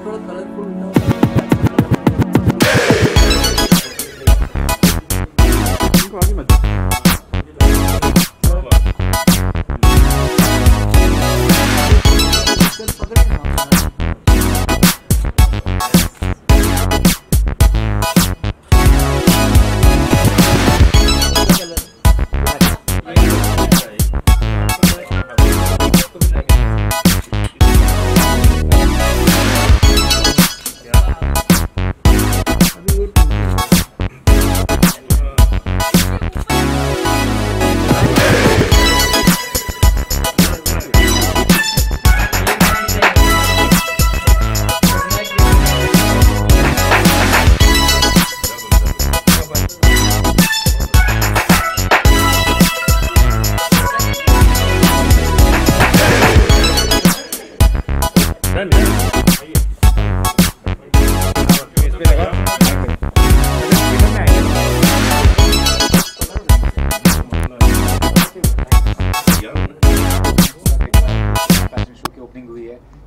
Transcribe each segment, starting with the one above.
थोड़ा कलरफुल था। इनको आगे मत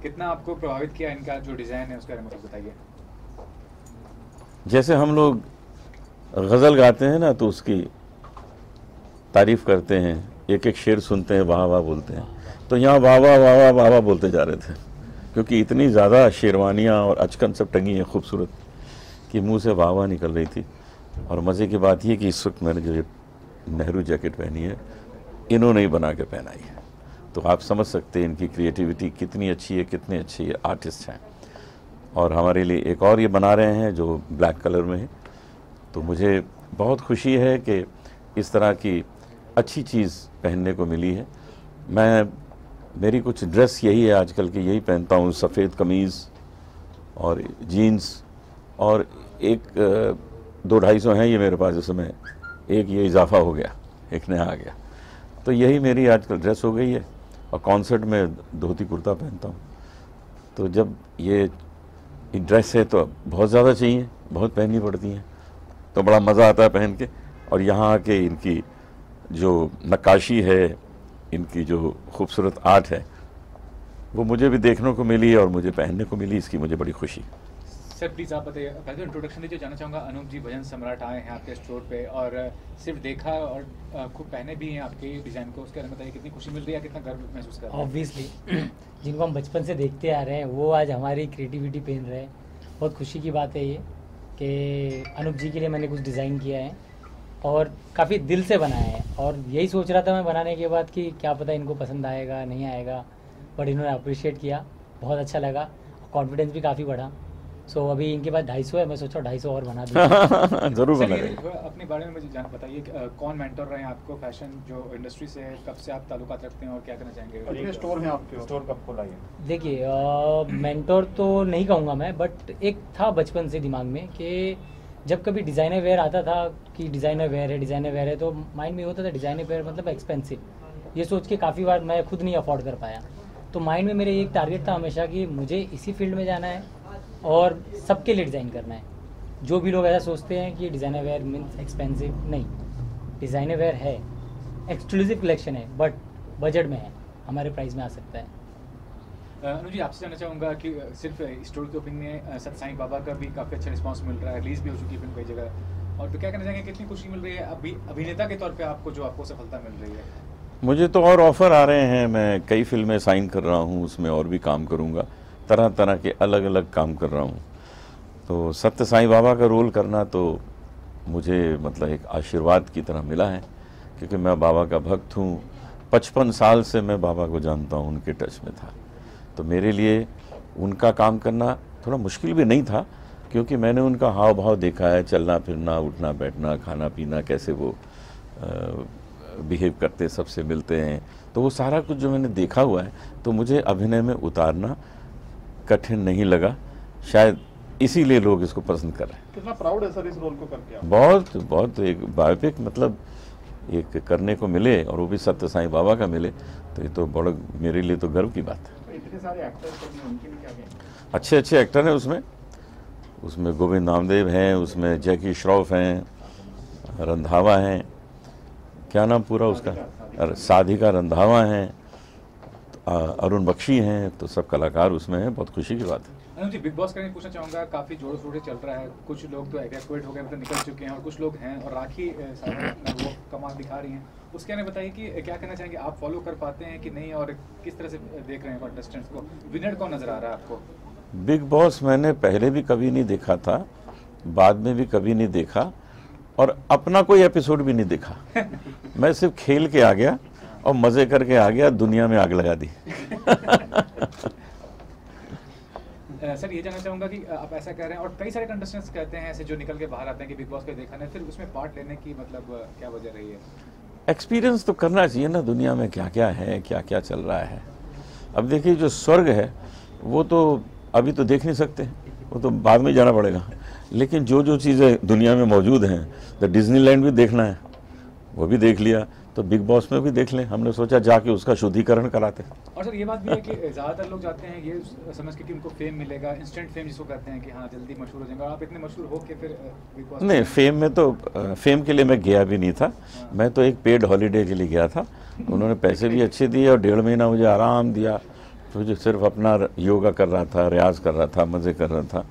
कितना आपको प्रभावित किया इनका जो डिजाइन है उसके बारे में कुछ बताइए। जैसे हम लोग गज़ल गाते हैं ना तो उसकी तारीफ़ करते हैं, एक एक शेर सुनते हैं, वाह वाह बोलते हैं, तो यहाँ वाह वाह वाह वाह वाह वाह बोलते जा रहे थे, क्योंकि इतनी ज़्यादा शेरवानियाँ और अचकन सब टंगी हैं खूबसूरत कि मुंह से वाह वाह निकल रही थी। और मज़े की बात ये कि इस वक्त मैंने जो ये नेहरू जैकेट पहनी है इन्होंने ही बना के पहनाई है, तो आप समझ सकते हैं इनकी क्रिएटिविटी कितनी अच्छी है, कितने अच्छे ये आर्टिस्ट हैं। और हमारे लिए एक और ये बना रहे हैं जो ब्लैक कलर में है, तो मुझे बहुत खुशी है कि इस तरह की अच्छी चीज़ पहनने को मिली है। मेरी कुछ ड्रेस यही है आजकल की, यही पहनता हूँ, सफ़ेद कमीज़ और जीन्स, और एक 200-250 हैं ये मेरे पास, इसमें एक ये इजाफा हो गया, एक नया आ गया, तो यही मेरी आजकल ड्रेस हो गई है। और कॉन्सर्ट में धोती कुर्ता पहनता हूँ, तो जब ये ड्रेस है तो बहुत ज़्यादा चाहिए, बहुत पहननी पड़ती हैं, तो बड़ा मज़ा आता है पहन के। और यहाँ आके इनकी जो नक्काशी है, इनकी जो खूबसूरत आर्ट है, वो मुझे भी देखने को मिली और मुझे पहनने को मिली, इसकी मुझे बड़ी खुशी। सर प्लीज़ आप बताइए, पहले इंट्रोडक्शन दीजिए। जानना चाहूँगा, अनूप जी भजन सम्राट आए हैं आपके स्टोर पे और सिर्फ देखा और खूब पहने भी हैं आपके डिज़ाइन को, उसके बारे में बताइए कितनी खुशी मिल रही है, कितना गर्व महसूस कर रहे हैं? ऑब्वियसली जिनको हम बचपन से देखते आ रहे हैं वो आज हमारी क्रिएटिविटी पहन रहे हैं। बहुत खुशी की बात है ये कि अनूप जी के लिए मैंने कुछ डिज़ाइन किया है और काफ़ी दिल से बनाया है, और यही सोच रहा था मैं बनाने के बाद कि क्या पता इनको पसंद आएगा नहीं आएगा, बट इन्होंने अप्रिशिएट किया, बहुत अच्छा लगा, कॉन्फिडेंस भी काफ़ी बढ़ा। सो अभी इनके पास 250 है, मैं सोचा 250 और बना दूँ। ज़रूर बना। अपने बारे में मुझे बताइए, कौन मेंटर रहे हैं आपको फैशन जो इंडस्ट्री से, कब से आप ताल्लुकात रखते हैं और क्या करना चाहेंगे? कितने स्टोर हैं आपके? स्टोर कब खोला है? देखिए मेंटोर तो नहीं कहूँगा मैं, बट एक था बचपन से दिमाग में कि जब कभी डिज़ाइनर वेयर आता था कि डिज़ाइनर वेयर है, तो माइंड में होता था डिज़ाइनर वेयर मतलब एक्सपेंसिव, ये सोच के काफ़ी बार मैं खुद नहीं अफोर्ड कर पाया। तो माइंड में मेरे एक टारगेट था हमेशा कि मुझे इसी फील्ड में जाना है और सबके लिए डिज़ाइन करना है। जो भी लोग ऐसा सोचते हैं कि डिज़ाइनर वेयर मीन्स एक्सपेंसिव, नहीं, डिज़ाइनर वेयर है, एक्सक्लूसिव कलेक्शन है, बट बजट में है, हमारे प्राइस में आ सकता है। अनुज जी, आपसे जानना चाहूँगा कि सिर्फ स्टोर की ओपनिंग में सत साईं बाबा का भी काफ़ी अच्छा रिस्पांस मिल रहा है, रिलीज़ भी हो चुकी है फिल्म कई जगह, और तो क्या कहना चाहेंगे, कितनी खुशी मिल रही है अभी अभिनेता के तौर पे आपको जो आपको सफलता मिल रही है? मुझे तो और ऑफ़र आ रहे हैं, मैं कई फिल्में साइन कर रहा हूँ, उसमें और भी काम करूँगा, तरह तरह के अलग अलग काम कर रहा हूँ। तो सत्य साईं बाबा का रोल करना तो मुझे मतलब एक आशीर्वाद की तरह मिला है, क्योंकि मैं बाबा का भक्त हूँ, 55 साल से मैं बाबा को जानता हूँ, उनके टच में था। तो मेरे लिए उनका काम करना थोड़ा मुश्किल भी नहीं था, क्योंकि मैंने उनका हाव भाव देखा है, चलना फिरना, उठना बैठना, खाना पीना, कैसे वो बिहेव करते, सबसे मिलते हैं, तो वो सारा कुछ जो मैंने देखा हुआ है, तो मुझे अभिनय में उतारना कठिन नहीं लगा, शायद इसीलिए लोग इसको पसंद कर रहे हैं। कितना प्राउड है सर इस रोल को करके आप? बहुत बहुत, एक बायोपिक मतलब एक करने को मिले और वो भी सत्य साईं बाबा का मिले, तो ये तो बड़ा मेरे लिए तो गर्व की बात है। इतने सारे एक्टर्स हैं, उनके लिए क्या कहेंगे? अच्छे अच्छे एक्टर हैं उसमें गोविंद नामदेव हैं, उसमें जैकी श्रॉफ हैं, रंधावा हैं, क्या नाम पूरा उसका, साधिका रंधावा हैं, अरुण बख्शी हैं, तो सब कलाकार उसमें हैं, बहुत खुशी की बात है। अनुज जी, बिग बॉस का मैं पूछना चाहूँगा, काफ़ी जोरों शोरों से चल रहा है, कुछ लोग तो एवैक्यूएट हो गए, मतलब निकल चुके हैं, और कुछ लोग हैं, और राखी साहब वो कमाल दिखा रही हैं। उसके ने बताइए कि क्या कहना चाहेंगे, आप फॉलो कर पाते हैं कि नहीं, और किस तरह से देख रहे हैं कंटेस्टेंट्स को, विनर कौन नजर आ रहा है आपको? बिग बॉस मैंने पहले भी कभी नहीं देखा था, बाद में भी कभी नहीं देखा, और अपना कोई एपिसोड भी नहीं देखा। मैं सिर्फ खेल के आ गया और मज़े करके आ गया, दुनिया में आग लगा दी। सर ये जानना चाहूँगा कि आप ऐसा कह रहे हैं, और कई सारे कंटेस्टेंट्स कहते हैं ऐसे जो निकल के बाहर आते हैं कि बिग बॉस को देखा नहीं, फिर उसमें पार्ट लेने की मतलब क्या वजह रही है? एक्सपीरियंस तो करना चाहिए ना, दुनिया में क्या क्या है, क्या क्या चल रहा है। अब देखिए, जो स्वर्ग है वो तो अभी तो देख नहीं सकते, वो तो बाद में जाना पड़ेगा, लेकिन जो जो चीज़ें दुनिया में मौजूद हैं, तो डिज्नीलैंड भी देखना है, वो भी देख लिया, तो बिग बॉस में भी देख लें। हमने सोचा जाके उसका शुद्धिकरण कराते। और सर ये बात भी है कि ज़्यादातर लोग जाते हैं ये समझ के कि उनको फेम मिलेगा, इंस्टेंट फेम जिसको कहते हैं कि हाँ जल्दी मशहूर हो जाएंगे, और आप इतने मशहूर हो के फिर बिग बॉस नहीं, फेम में तो फेम के लिए मैं गया भी नहीं था, मैं तो एक पेड हॉलीडे के लिए गया था। उन्होंने पैसे भी अच्छे दिए और 1.5 महीना मुझे आराम दिया, मुझे सिर्फ अपना योगा कर रहा था, रियाज कर रहा था, मज़े कर रहा था।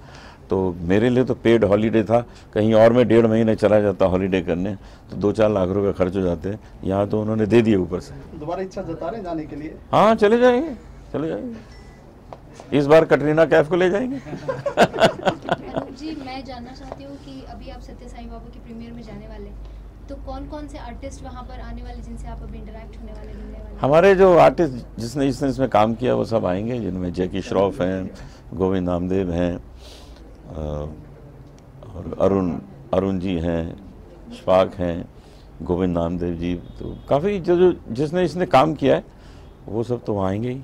तो मेरे लिए तो पेड हॉलीडे था। कहीं और मैं 1.5 महीने चला जाता हॉलीडे करने तो 2-4 लाख रुपए खर्च हो जाते हैं, यहाँ तो उन्होंने दे दिए ऊपर से। दोबारा इच्छा जता रहे हैं जाने के लिए? हाँ, चले जाएंगे, चले जाएंगे। इस बार कटरीना कैफ को ले जाएंगे। अनुज जी, मैं जानना चाहती हूँ कि अभी आप सत्य साईं बाबा की प्रीमियर में जाने वाले, तो कौन कौन से आर्टिस्ट वहाँ पर आने वाले जिनसे आप अभी इंटरेक्ट होने वाले, मिलने वाले? हमारे जो आर्टिस्ट जिसने इसमें काम किया वो सब आएंगे, जिनमें जैकी श्रॉफ हैं, गोविंद नामदेव हैं, और अरुण जी हैं, शफाक हैं, गोविंद नामदेव जी, तो काफ़ी जो जिसने इसने काम किया है वो सब तो वहाँ आएंगे ही।